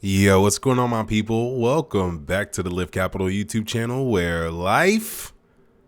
Yo, what's going on, my people? Welcome back to the Lift Capital YouTube channel where life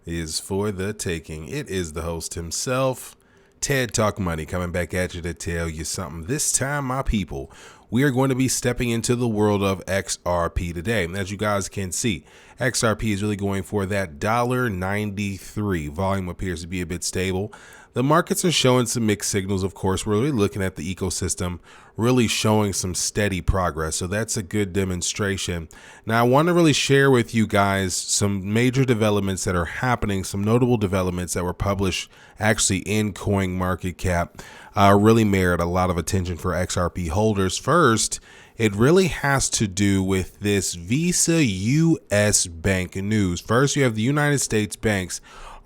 is for the taking. It is the host himself, TedTalkMoney, coming back at you to tell you something. This time, my people, we are going to be stepping into the world of XRP today. And as you guys can see, XRP is really going for that $1.93. Volume appears to be a bit stable. The markets are showing some mixed signals, of course. We're really looking at the ecosystem really showing some steady progress. So that's a good demonstration. Now, I want to really share with you guys some major developments that are happening, some notable developments that were published actually in CoinMarketCap, really merit a lot of attention for XRP holders. First, it really has to do with this Visa US bank news. First, you have the United States banks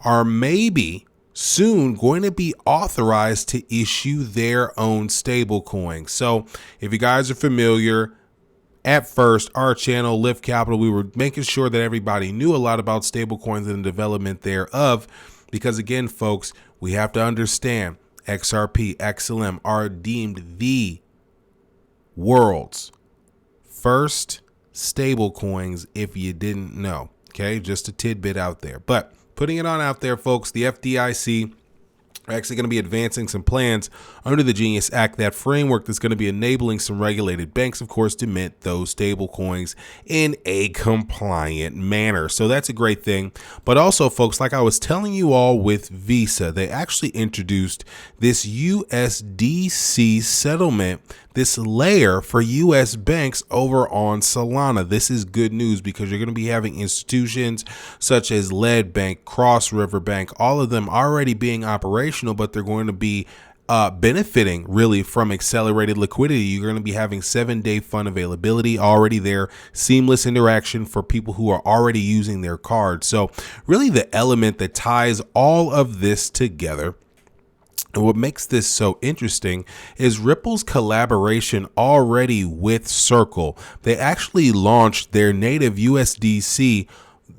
are maybe soon going to be authorized to issue their own stablecoin. So if you guys are familiar, at first, our channel, Lift Capital, we were making sure that everybody knew a lot about stablecoins and the development thereof. Because again, folks, we have to understand XRP, XLM are deemed the world's first stablecoins, if you didn't know. Okay, just a tidbit out there. But putting it on out there, folks, the FDIC are actually going to be advancing some plans under the GENIUS Act, that framework that's going to be enabling some regulated banks, of course, to mint those stable coins in a compliant manner. So that's a great thing. But also, folks, like I was telling you all with Visa, they actually introduced this USDC settlement, this layer for US banks over on Solana. This is good news because you're going to be having institutions such as LIFTT Bank, Cross River Bank, all of them already being operational, but they're going to be benefiting really from accelerated liquidity. You're going to be having 7-day fund availability already there, seamless interaction for people who are already using their cards. So really the element that ties all of this together, and what makes this so interesting, is Ripple's collaboration already with Circle. They actually launched their native USDC,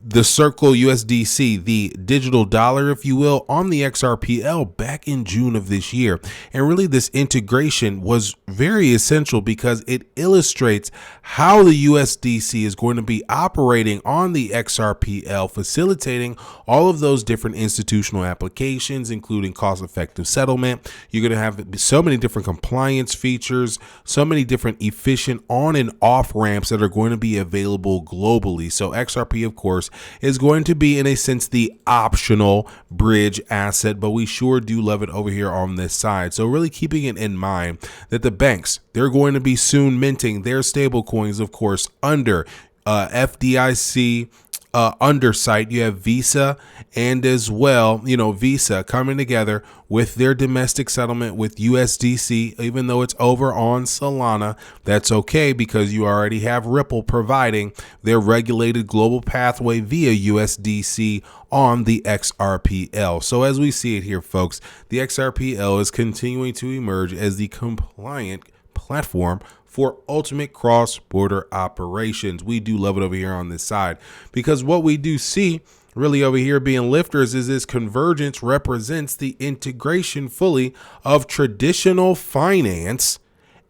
the Circle USDC, the digital dollar, if you will, on the XRPL back in June of this year. And really this integration was very essential because it illustrates how the USDC is going to be operating on the XRPL, facilitating all of those different institutional applications, including cost-effective settlement. You're going to have so many different compliance features, so many different efficient on and off ramps that are going to be available globally. So XRP, of course, is going to be, in a sense, the optional bridge asset, but we sure do love it over here on this side. So really keeping it in mind that the banks, they're going to be soon minting their stable coins, of course, under FDIC underside. You have Visa and as well, Visa coming together with their domestic settlement with USDC, even though it's over on Solana. That's okay because you already have Ripple providing their regulated global pathway via USDC on the XRPL. So as we see it here, folks, the XRPL is continuing to emerge as the compliant platform for ultimate cross-border operations. We do love it over here on this side because what we do see really over here being lifters is this convergence represents the integration fully of traditional finance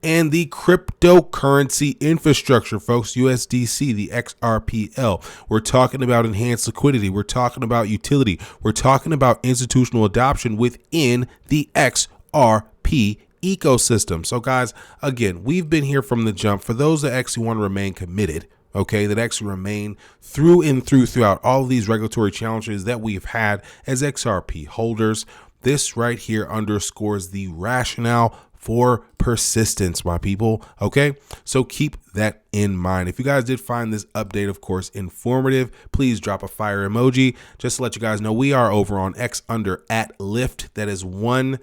and the cryptocurrency infrastructure, folks. USDC, the XRPL. We're talking about enhanced liquidity. We're talking about utility. We're talking about institutional adoption within the XRP ecosystem. So guys, again, we've been here from the jump. For those that actually want to remain committed, okay, that actually remain through and throughout all of these regulatory challenges that we've had as XRP holders, this right here underscores the rationale for persistence, my people. Okay, so keep that in mind. If you guys did find this update, of course, informative, please drop a fire emoji. Just to let you guys know, we are over on X under at LIFTT. That is one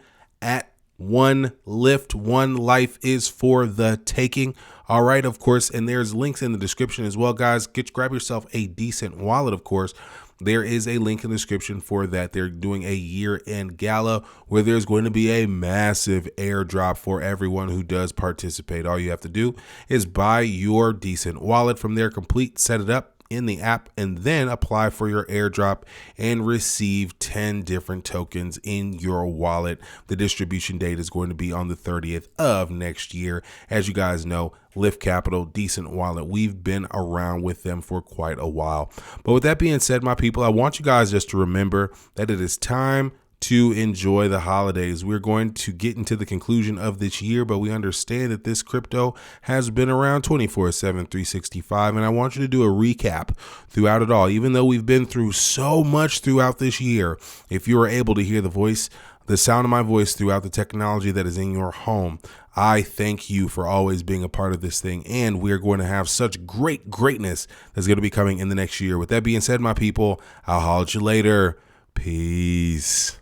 LIFTT, one life is for the taking. All right, of course, and there's links in the description as well, guys. Grab yourself a decent wallet, of course. There is a link in the description for that. They're doing a year-end gala where there's going to be a massive airdrop for everyone who does participate. All you have to do is buy your decent wallet from there, complete, set it up, in the app and then apply for your airdrop and receive 10 different tokens in your wallet. The distribution date is going to be on the 30th of next year. As you guys know, LIFTT Capital, decent wallet. We've been around with them for quite a while. But with that being said, my people, I want you guys just to remember that it is time to enjoy the holidays. We're going to get into the conclusion of this year, but we understand that this crypto has been around 24/7, 365, and I want you to do a recap throughout it all. Even though we've been through so much throughout this year, if you are able to hear the sound of my voice throughout the technology that is in your home, I thank you for always being a part of this thing, and we're going to have such greatness that's going to be coming in the next year. With that being said, my people, I'll holler at you later. Peace.